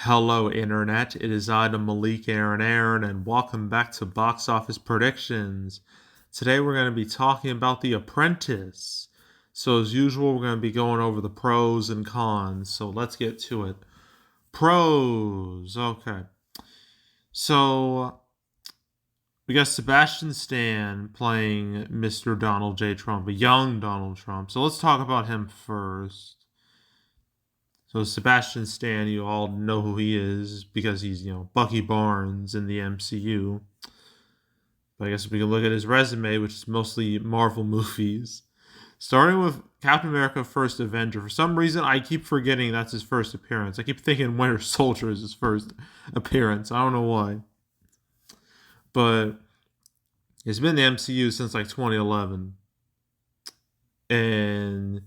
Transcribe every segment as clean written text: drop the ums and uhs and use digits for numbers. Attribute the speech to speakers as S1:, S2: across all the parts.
S1: Hello, Internet. It is I, the Malik Aaron, and welcome back to Box Office Predictions. Today, we're going to be talking about The Apprentice. So, as usual, we're going to be going over the pros and cons. So, let's get to it. Pros. Okay. So, we got Sebastian Stan playing Mr. Donald J. Trump, a young Donald Trump. So, let's talk about him first. So Sebastian Stan, you all know who he is because he's, Bucky Barnes in the MCU. But I guess we can look at his resume, which is mostly Marvel movies. Starting with Captain America First Avenger. For some reason, I keep forgetting that's his first appearance. I keep thinking Winter Soldier is his first appearance. I don't know why. But he's been in the MCU since like 2011. And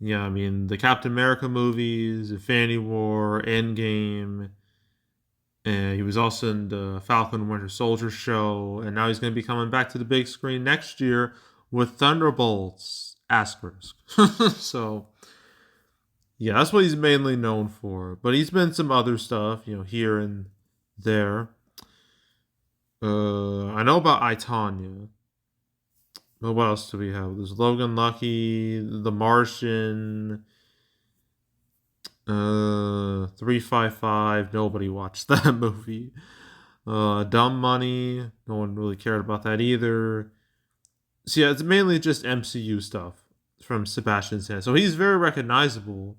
S1: yeah, I mean, the Captain America movies, Infinity War, Endgame, and he was also in the Falcon Winter Soldier show, and now he's going to be coming back to the big screen next year with Thunderbolts, asterisk. So, yeah, that's what he's mainly known for. But he's been some other stuff, here and there. I know about I, Tonya. But what else do we have? There's Logan Lucky, The Martian, 355. Nobody watched that movie. Dumb Money. No one really cared about that either. So yeah, it's mainly just MCU stuff from Sebastian Stan. So he's very recognizable.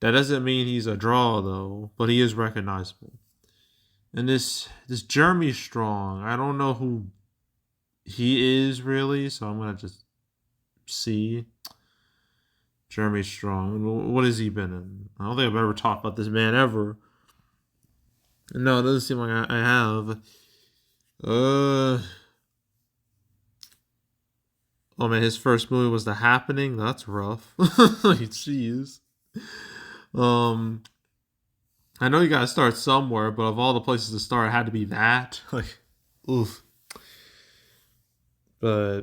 S1: That doesn't mean he's a draw though, but he is recognizable. And this Jeremy Strong, I don't know who he is really, so I'm gonna just see. Jeremy Strong. What has he been in? I don't think I've ever talked about this man ever. No, it doesn't seem like I have. Oh man, his first movie was The Happening. That's rough. Jeez. Um, I know you gotta start somewhere, but of all the places to start, it had to be that. Like, oof. But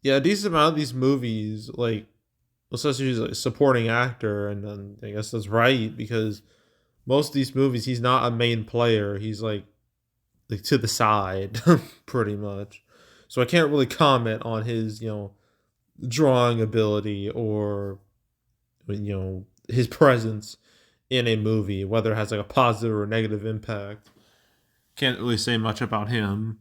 S1: yeah, a decent amount of these movies, like, especially he's a supporting actor, and then I guess that's right because most of these movies he's not a main player. He's like to the side, pretty much. So I can't really comment on his drawing ability or his presence in a movie, whether it has like a positive or negative impact. Can't really say much about him.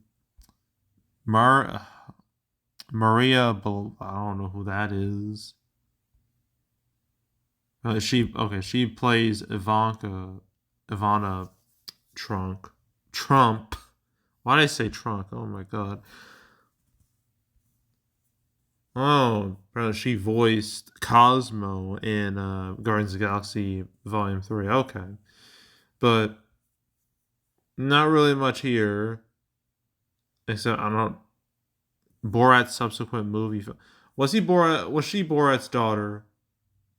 S1: Maria, I don't know who that is. She plays Ivana Trump. Why did I say trunk? Oh my god. Oh, she voiced Cosmo in Guardians of the Galaxy Volume 3. Okay. But not really much here. Except I don't Borat's subsequent movie. Was she Borat's daughter?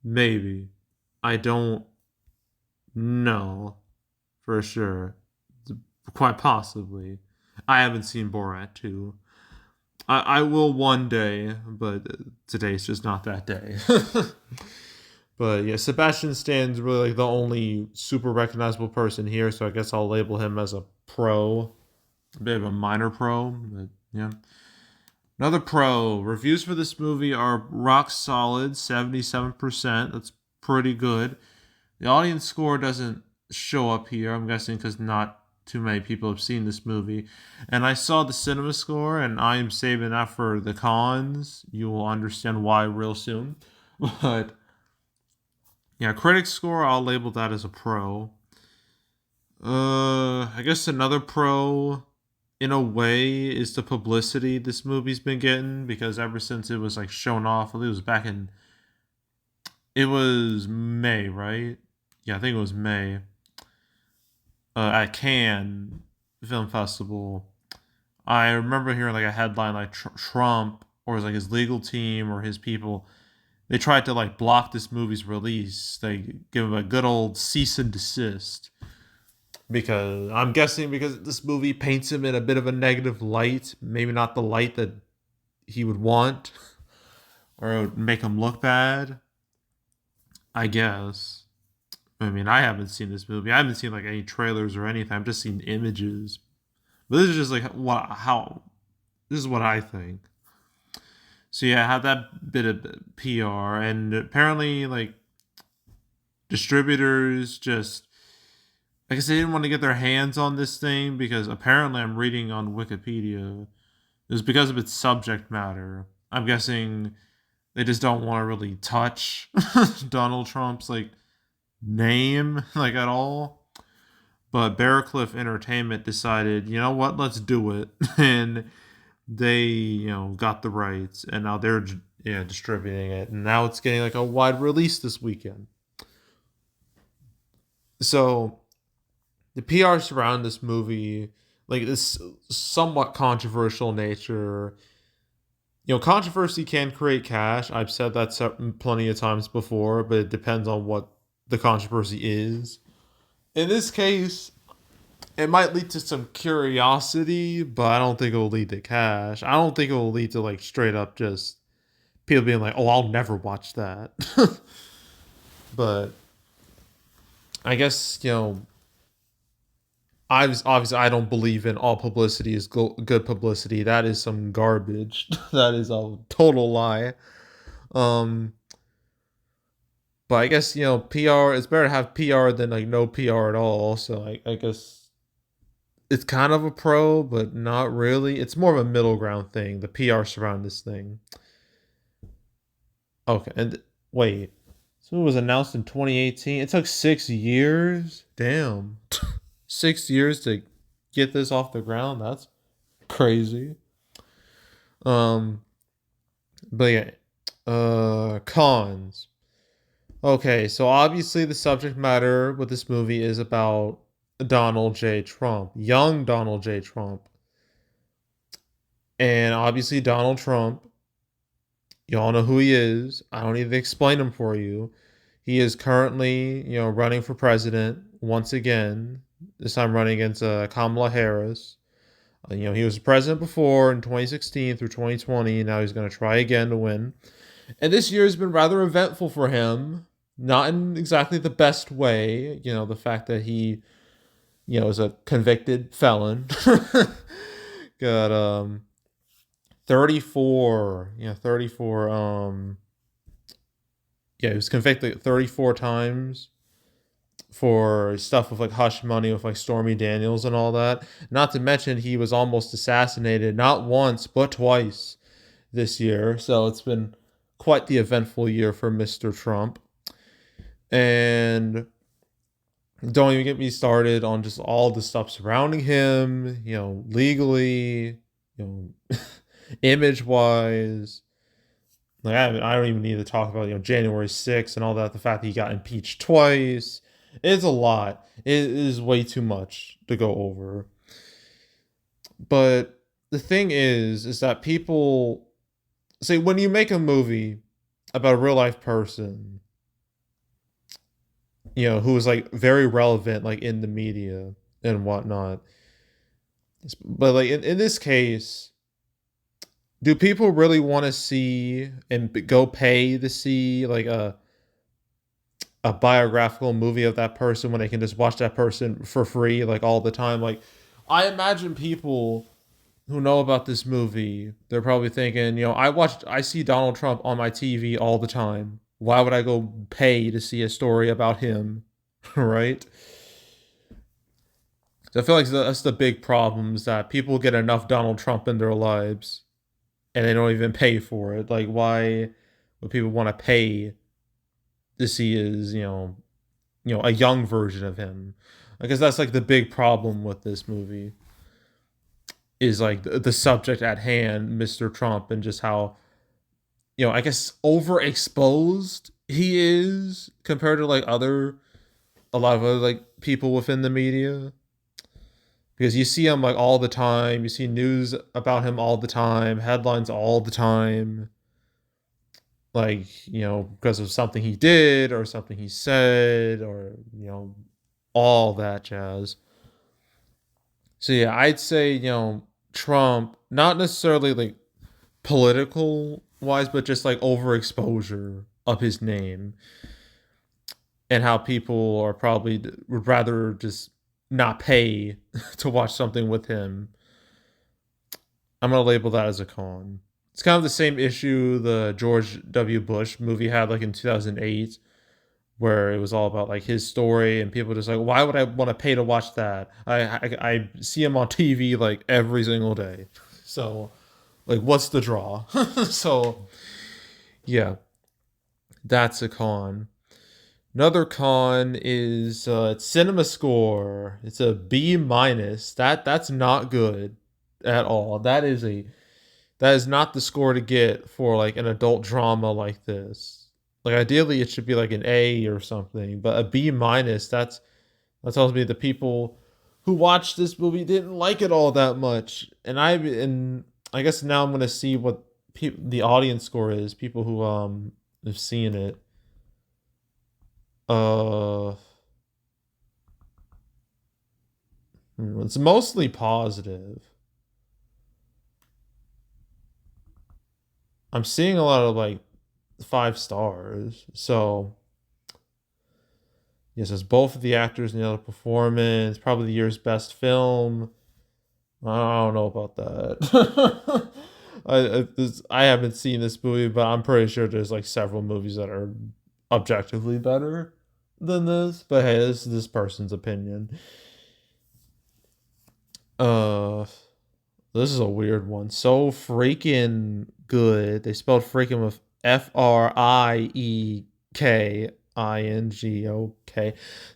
S1: Maybe. I don't know for sure. Quite possibly. I haven't seen Borat 2. I will one day, but today's just not that day. But yeah, Sebastian Stan's really like the only super recognizable person here, so I guess I'll label him as a pro. A bit of a minor pro, but yeah. Another pro. Reviews for this movie are rock solid, 77%. That's pretty good. The audience score doesn't show up here, I'm guessing because not too many people have seen this movie. And I saw the cinema score, and I am saving that for the cons. You will understand why real soon. But yeah, critic score, I'll label that as a pro. I guess another pro, in a way, is the publicity this movie's been getting, because ever since it was like shown off, I think it was back in, it was May, right? Yeah, I think it was May. At Cannes Film Festival, I remember hearing like a headline like Trump or like his legal team or his people, they tried to like block this movie's release. They give him a good old cease and desist because I'm guessing because this movie paints him in a bit of a negative light, maybe not the light that he would want, or it would make him look bad. I guess. I mean, I haven't seen this movie. I haven't seen like any trailers or anything. I've just seen images. But this is just like how this is what I think. So yeah, I had that bit of PR, and apparently like distributors just, I guess they didn't want to get their hands on this thing because apparently I'm reading on Wikipedia it was because of its subject matter. I'm guessing they just don't want to really touch Donald Trump's like name like at all. But Bearcliff Entertainment decided, you know what, let's do it, and they got the rights, and now they're distributing it, and now it's getting like a wide release this weekend. So the PR surrounding this movie, like this somewhat controversial nature. Controversy can create cash. I've said that plenty of times before, but it depends on what the controversy is. In this case, it might lead to some curiosity, but I don't think it will lead to cash. I don't think it will lead to like straight up just people being like, "Oh, I'll never watch that." But I guess obviously I don't believe in all publicity is good publicity. That is some garbage. That is a total lie. Um, but I guess PR. It's better to have PR than like no PR at all. So I guess it's kind of a pro, but not really. It's more of a middle ground thing. The PR surround this thing. Okay, and wait. So it was announced in 2018. It took 6 years. Damn. 6 years to get this off the ground. That's crazy. Um, but yeah, cons. Okay, so obviously the subject matter with this movie is about Donald J. Trump, young Donald J. Trump, and obviously Donald Trump. Y'all know who he is. I don't need to explain him for you. He is currently, running for president once again. This time running against Kamala Harris. He was president before in 2016 through 2020. Now he's going to try again to win. And this year has been rather eventful for him. Not in exactly the best way. The fact that he, is a convicted felon. Got 34. Yeah, 34. He was convicted 34 times for stuff with like hush money with like Stormy Daniels and all that. Not to mention he was almost assassinated not once but twice this year. So it's been quite the eventful year for Mr. Trump. And don't even get me started on just all the stuff surrounding him, legally, image wise. Like I don't even need to talk about January 6th and all that. The fact that he got impeached twice, it's a lot. It is way too much to go over. But the thing is that people say when you make a movie about a real life person, who is like very relevant, like in the media and whatnot. But like in this case, do people really want to see and go pay to see like a biographical movie of that person when they can just watch that person for free like all the time? Like I imagine people who know about this movie, they're probably thinking, I see Donald Trump on my TV all the time. Why would I go pay to see a story about him? Right? So I feel like that's the big problem is that people get enough Donald Trump in their lives and they don't even pay for it. Like, why would people want to pay to see his, a young version of him? Because that's like the big problem with this movie is like the subject at hand, Mr. Trump, and just how, I guess overexposed he is compared to like a lot of other like people within the media. Because you see him like all the time, you see news about him all the time, headlines all the time, like because of something he did or something he said or all that jazz. So yeah, I'd say Trump, not necessarily like political wise, but just like overexposure of his name. and how people are probably would rather just not pay to watch something with him. I'm gonna label that as a con. It's kind of the same issue the George W. Bush movie had like in 2008, where it was all about like his story, and people just like, why would I want to pay to watch that? I see him on TV like every single day, so like, what's the draw? So yeah, that's a con. Another con is cinema score. It's a B minus. That's not good at all. That is not the score to get for like an adult drama like this. Like ideally, it should be like an A or something, but a B minus. That tells me the people who watched this movie didn't like it all that much. And I guess now I'm gonna see what the audience score is. People who have seen it. Uh, it's mostly positive. I'm seeing a lot of like 5 stars. So yes, it's both of the actors and the other performance. Probably the year's best film. I don't know about that. I haven't seen this movie, but I'm pretty sure there's like several movies that are objectively better than this. But hey, this is this person's opinion. Uh, this is a weird one. So freaking good. They spelled freaking with Frieking.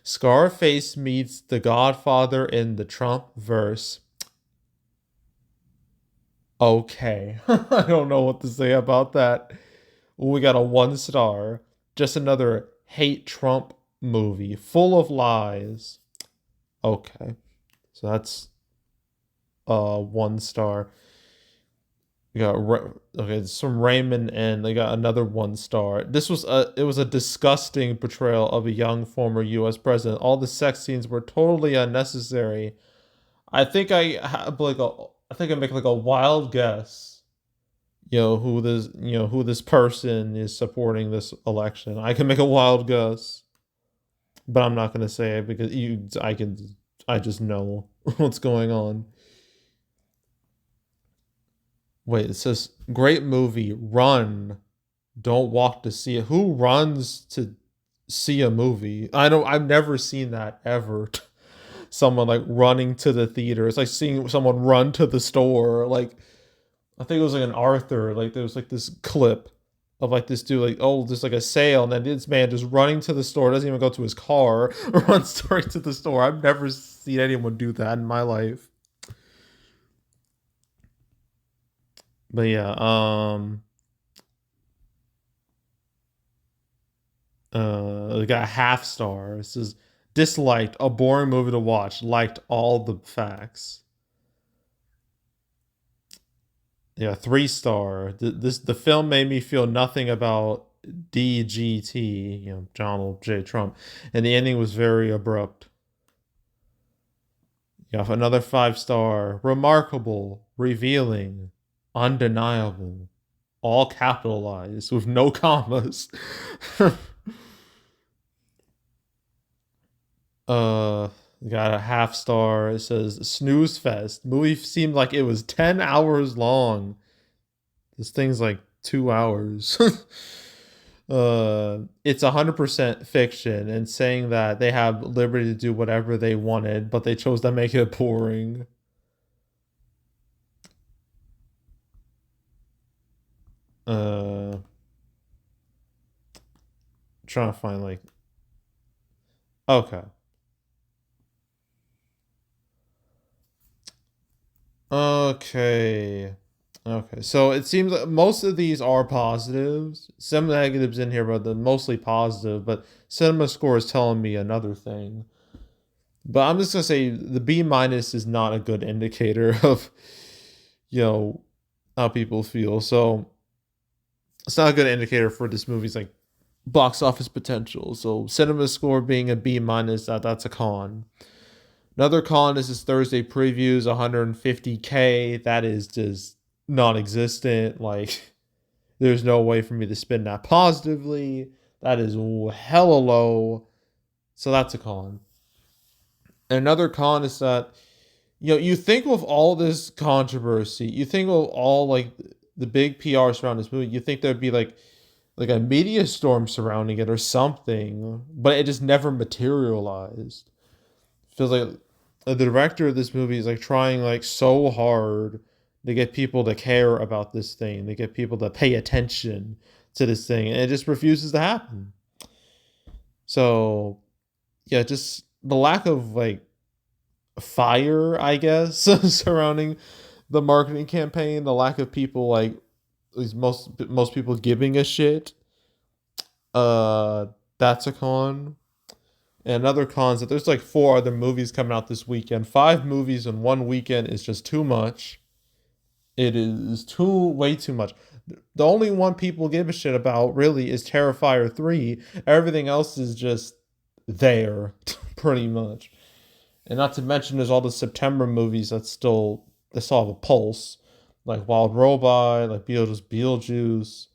S1: Scarface meets The Godfather in the Trump verse. Okay. I don't know what to say about that. We got a 1 star. Just another hate Trump movie full of lies. Okay. So that's 1 star. We got okay, it's from Raymond, and they got another 1 star. It was a disgusting portrayal of a young former U.S. president. All the sex scenes were totally unnecessary. I think I make like a wild guess. Who this person is supporting this election. I can make a wild guess, but I'm not gonna say it because I just know what's going on. Wait, it says great movie. Run, don't walk to see it. Who runs to see a movie? I've never seen that ever. Someone like running to the theater. It's like seeing someone run to the store. Like I think it was like an Arthur. Like there was like this clip of like this dude like, oh, there's like a sale, and then this man just running to the store, doesn't even go to his car, runs straight to the store. I've never seen anyone do that in my life. But yeah, they got a 1/2 star. This is disliked, a boring movie to watch, liked all the facts. Yeah, 3 star. The film made me feel nothing about DGT, Donald J. Trump, and the ending was very abrupt. Yeah, another 5 star. Remarkable, revealing, undeniable, all capitalized with no commas. uh got a 1/2 star. It says snooze fest. Movie seemed like it was 10 hours long. This thing's like 2 hours. It's 100% fiction, and saying that they have liberty to do whatever they wanted, but they chose to make it boring. uh Trying to find like, okay. Okay. Okay. So it seems like most of these are positives. Some negatives in here, but they're mostly positive. But cinema score is telling me another thing. But I'm just gonna say the B minus is not a good indicator of, you know, how people feel. So it's not a good indicator for this movie's like box office potential. So cinema score being a B minus, that's a con. Another con is this Thursday previews 150K. That is just non-existent. Like, there's no way for me to spin that positively. That is hella low. So that's a con. And another con is that you think of all this controversy, you think of all like the big PR surrounding this movie, you think there'd be like a media storm surrounding it or something, but it just never materialized. Feels like the director of this movie is like trying like so hard to get people to care about this thing, to get people to pay attention to this thing, and it just refuses to happen. So yeah, just the lack of like fire, I guess, surrounding the marketing campaign, the lack of people like at least most people giving a shit. Uh, that's a con. And another con is that there's like four other movies coming out this weekend. Five movies in one weekend is just too much. It is way too much. The only one people give a shit about really is Terrifier 3. Everything else is just there, pretty much. And not to mention there's all the September movies that still have a pulse. Like Wild Robot, like Beetlejuice.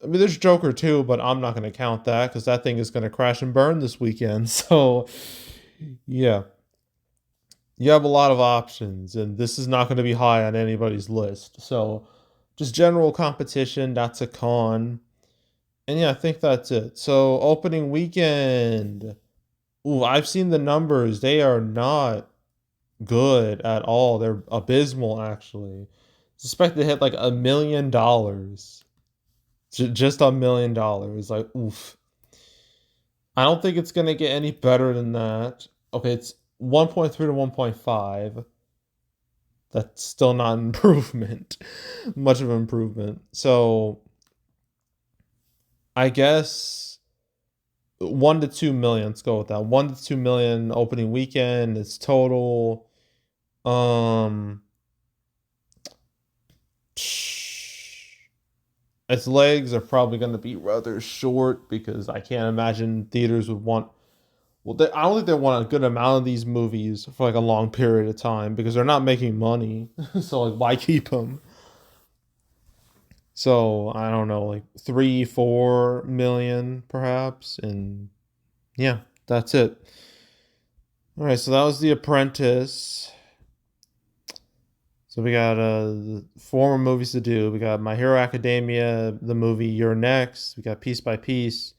S1: I mean, there's Joker too, but I'm not going to count that because that thing is going to crash and burn this weekend. So, yeah, you have a lot of options, and this is not going to be high on anybody's list. So, just general competition, that's a con. And yeah, I think that's it. So, opening weekend. Ooh, I've seen the numbers. They are not good at all. They're abysmal, actually. Suspect to hit like $1 million. Just $1 million. Like, oof. I don't think it's gonna get any better than that. Okay, it's 1.3 to 1.5. That's still not an improvement. Much of an improvement. So I guess 1 to 2 million. Let's go with that. 1 to 2 million opening weekend. It's total. Um its legs are probably going to be rather short because I can't imagine theaters would want. Well, I don't think they want a good amount of these movies for like a long period of time because they're not making money. So like, why keep them? So I don't know, like 3, 4 million perhaps, and yeah, that's it. All right, so that was The Apprentice. So we got four more movies to do. We got My Hero Academia, the movie You're Next. We got Piece by Piece,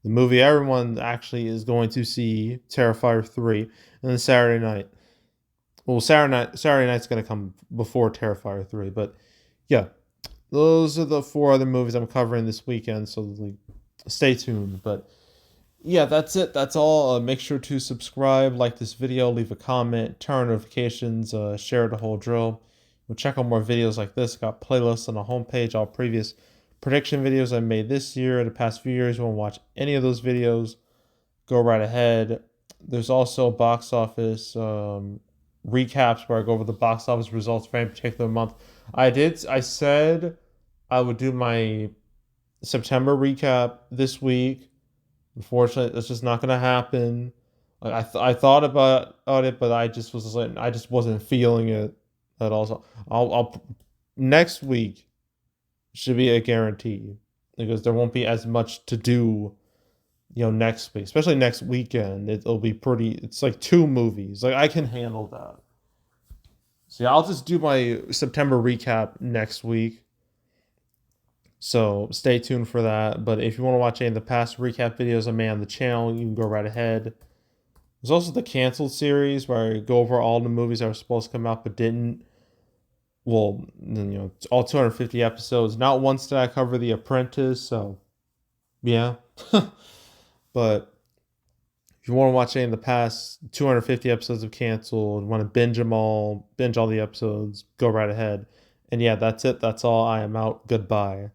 S1: the movie everyone actually is going to see, Terrifier 3, and then Saturday night. Well, Saturday night's going to come before Terrifier 3, but yeah, those are the four other movies I'm covering this weekend, so like, stay tuned. But yeah, that's it. That's all. Make sure to subscribe, like this video, leave a comment, turn on notifications, share the whole drill. We'll check out more videos like this. Got playlists on the homepage, all previous prediction videos I made this year, the past few years. You want to watch any of those videos, go right ahead. There's also box office recaps where I go over the box office results for any particular month. I said I would do my September recap this week. Unfortunately, that's just not going to happen. Like I thought about it, but I just wasn't feeling it at all. So I'll next week should be a guarantee because there won't be as much to do, next week, especially next weekend. It'll be pretty. It's like two movies. Like I can handle that. So yeah, I'll just do my September recap next week. So stay tuned for that. But if you want to watch any of the past recap videos I made on the channel, you can go right ahead. There's also the canceled series where I go over all the movies that were supposed to come out but didn't. Well, all 250 episodes. Not once did I cover The Apprentice, so yeah. But if you want to watch any of the past 250 episodes of Canceled, want to binge all the episodes, go right ahead. And yeah, that's it. That's all. I am out. Goodbye.